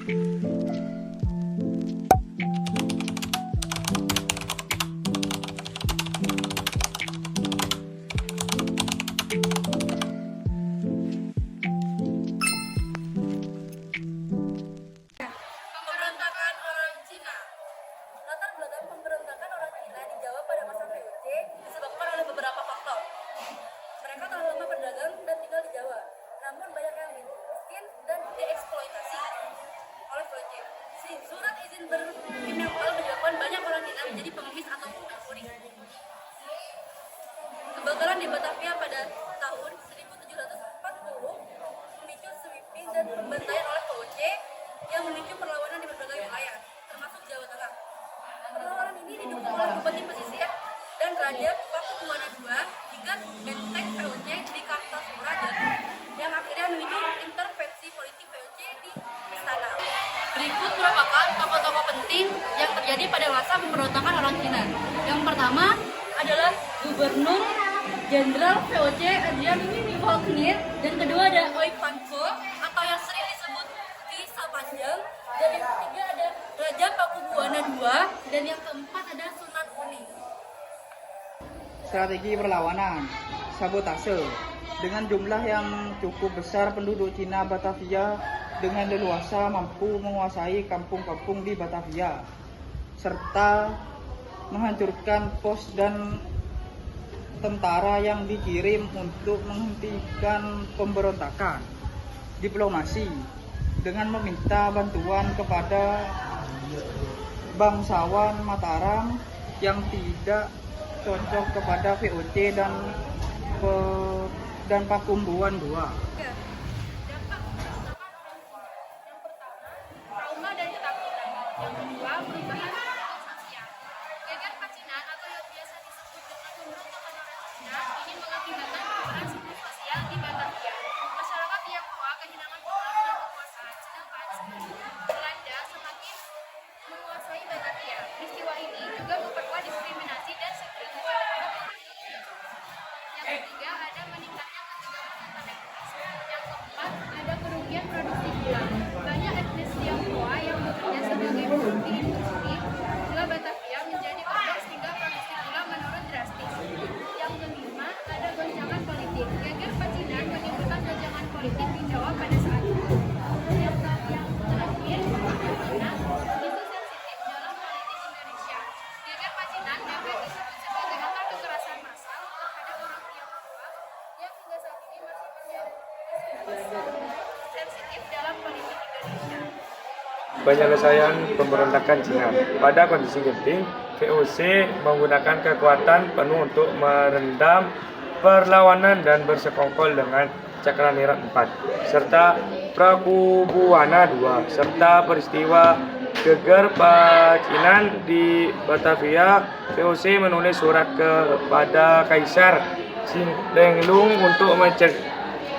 Pemberontakan orang Cina. Latar belakang pemberontakan orang Cina di Jawa pada masa VOC disebabkan oleh beberapa faktor. Mereka telah lama berdagang dan tinggal di Jawa, namun banyak yang miskin dan dieksploitasi oleh VOC. Surat izin berpindah menyebabkan banyak orang Cina menjadi pengemis atau pencuri. Kebakaran di Batavia pada tahun 1740 memicu sweeping dan pembantaian oleh VOC yang memicu perlawanan di berbagai wilayah, termasuk Jawa Tengah. Perlawanan ini didukung oleh bupati pesisir dan Raja Pakubuwana II hingga benteng VOC di Kartasura yang akhirnya memicu intervensi politik VOC di istana. Berikut merupakan tokoh-tokoh penting yang terjadi pada masa pemberontakan orang Cina. Yang pertama adalah Gubernur Jenderal VOC Adrian Faulkner, dan kedua ada Oi Panco atau yang sering disebut Ki Sapanjang, dan yang ketiga ada Raja Pakubuwana II, dan yang keempat ada Sunan Kuning. Strategi perlawanan, sabotase. Dengan jumlah yang cukup besar, penduduk Cina Batavia dengan leluasa mampu menguasai kampung-kampung di Batavia serta menghancurkan pos dan tentara yang dikirim untuk menghentikan pemberontakan. Diplomasi dengan meminta bantuan kepada bangsawan Mataram yang tidak cocok kepada VOC dan Pakubuwana II. Dampak pemberontakan orang Cina. Yang pertama, trauma dan ketakutan. Yang kedua, perubahan sosial. Geger Pacinan atau yang biasa disebut dengan pemberontakan orang Cina ini mengakibatkan perubahan suku sosial di Batavia. Masyarakat Tionghoa kehilangan pengaruh dan kekuasaan, sedangkan Belanda semakin menguasai Batavia. Peristiwa ini juga memperkuat diskriminasi dan segregasi. Yang ketiga, ada meningkatnya ketegangan etnis. Yang keempat, ada kerugian produksi gula. Banyak etnis Tionghoa yang bekerja sebagai buruh di industri gula Batavia menjadi korban sehingga produksi gula menurun drastis. Yang kelima, ada goncangan politik. Geger Pacinan menimbulkan goncangan politik di Jawa pada saat itu. Yang terakhir, isu sensitif dalam politik Indonesia. Geger Pacinan dapat disebut sebagai akar kekerasan massal terhadap orang Tionghoa yang hingga saat ini masih menjadi sensitif dalam politik Indonesia. Penyelesaian pemberontakan Cina. Pada kondisi genting, VOC menggunakan kekuatan penuh untuk merendam perlawanan dan bersekongkol dengan Cakranirad IV serta Pakubuwana II, serta peristiwa geger Pacinan di Batavia. VOC menulis surat kepada Kaisar Denglung untuk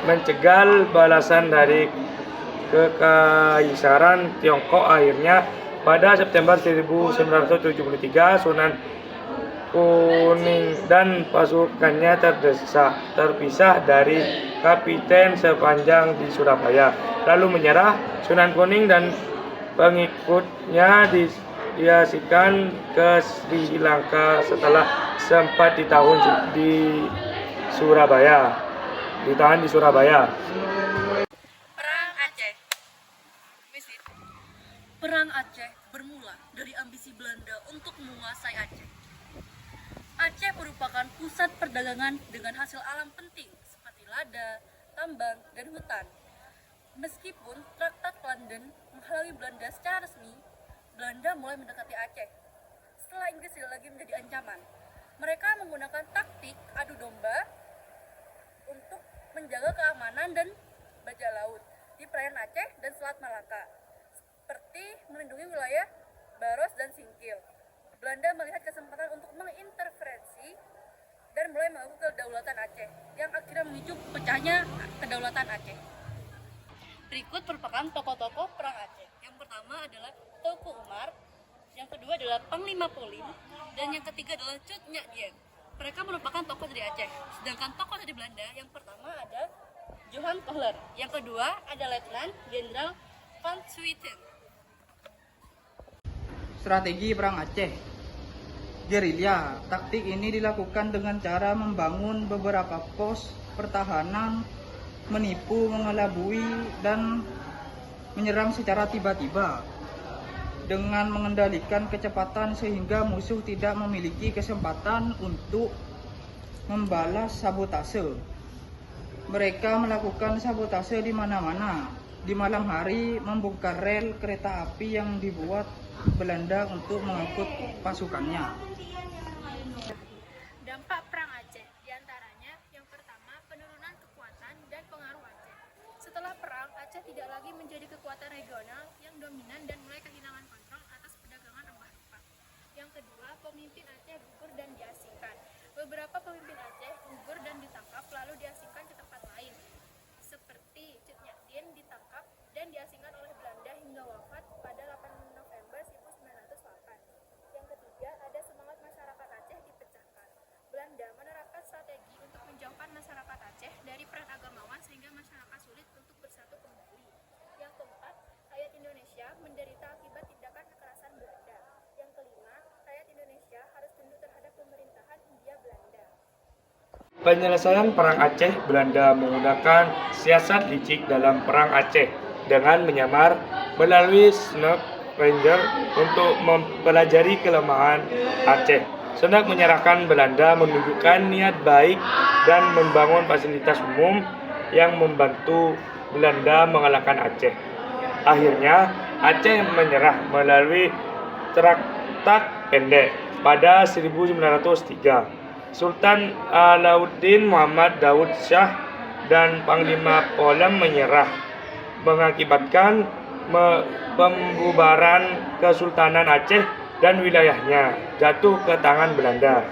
mencegal balasan dari Kekaisaran Tiongkok. Akhirnya pada September 1973 Sunan Kuning dan pasukannya terpisah dari Kapiten Sepanjang di Surabaya, lalu menyerah. Sunan Kuning dan pengikutnya diasingkan ke Sri Lanka setelah sempat ditahan di Surabaya. Perang Aceh. Perang Aceh bermula dari ambisi Belanda untuk menguasai Aceh. Aceh merupakan pusat perdagangan dengan hasil alam penting seperti lada, tambang, dan hutan. Meskipun Traktat London menghalangi Belanda secara resmi, Belanda mulai mendekati Aceh. Setelah Inggris tidak lagi menjadi ancaman, mereka menggunakan taktik adu domba untuk menjaga keamanan dan bajak laut di perairan Aceh dan Selat Malaka, seperti melindungi wilayah Baros dan Singkil. Belanda melihat kesempatan untuk mengintervensi dan mulai mengganggu kedaulatan Aceh, yang akhirnya memicu pecahnya kedaulatan Aceh. Berikut merupakan tokoh-tokoh perang Aceh. Yang pertama adalah Teuku Umar, yang kedua adalah Panglima Polim, dan yang ketiga adalah Cut Nyak Dien. Mereka merupakan tokoh dari Aceh. Sedangkan tokoh dari Belanda, yang pertama ada Johan Kohler, yang kedua ada Letnan Jenderal Van Swieten, Strategi Perang Aceh. Gerilya. Taktik ini dilakukan dengan cara membangun beberapa pos pertahanan, menipu, mengelabui, dan menyerang secara tiba-tiba dengan mengendalikan kecepatan sehingga musuh tidak memiliki kesempatan untuk membalas sabotase. Mereka melakukan sabotase di mana-mana. Di malam hari membongkar rel kereta api yang dibuat Belanda untuk mengangkut pasukannya. Dampak Perang Aceh, diantaranya yang pertama penurunan kekuatan dan pengaruh Aceh. Setelah perang, Aceh tidak lagi menjadi kekuatan regional yang dominan dan mulai kehilangan kontrol atas perdagangan rempah-rempah. Yang kedua, pemimpin Aceh gugur dan diasingkan. Beberapa pemimpin Aceh gugur dan ditangkap lalu diasingkan ke tempat lain, seperti Cut Nyak ditangkap dan diasingkan oleh Belanda hingga wafat pada 8 November 1908. Yang ketiga, ada semangat masyarakat Aceh dipecahkan. Belanda menerapkan strategi untuk menjauhkan masyarakat Aceh dari peran agamawan sehingga masyarakat sulit untuk bersatu kembali. Yang keempat, rakyat Indonesia menderita akibat tindakan kekerasan Belanda. Yang kelima, rakyat Indonesia harus tunduk terhadap pemerintahan Hindia Belanda. Penyelesaian Perang Aceh, Belanda menggunakan siasat licik dalam Perang Aceh dengan menyamar melalui Snoek Ranger untuk mempelajari kelemahan Aceh. Snoek menyerahkan Belanda menunjukkan niat baik dan membangun fasilitas umum yang membantu Belanda mengalahkan Aceh. Akhirnya, Aceh menyerah melalui Traktat Pendek pada 1903. Sultan Alauddin Muhammad Daud Shah dan Panglima Polem menyerah, mengakibatkan pembubaran Kesultanan Aceh dan wilayahnya jatuh ke tangan Belanda.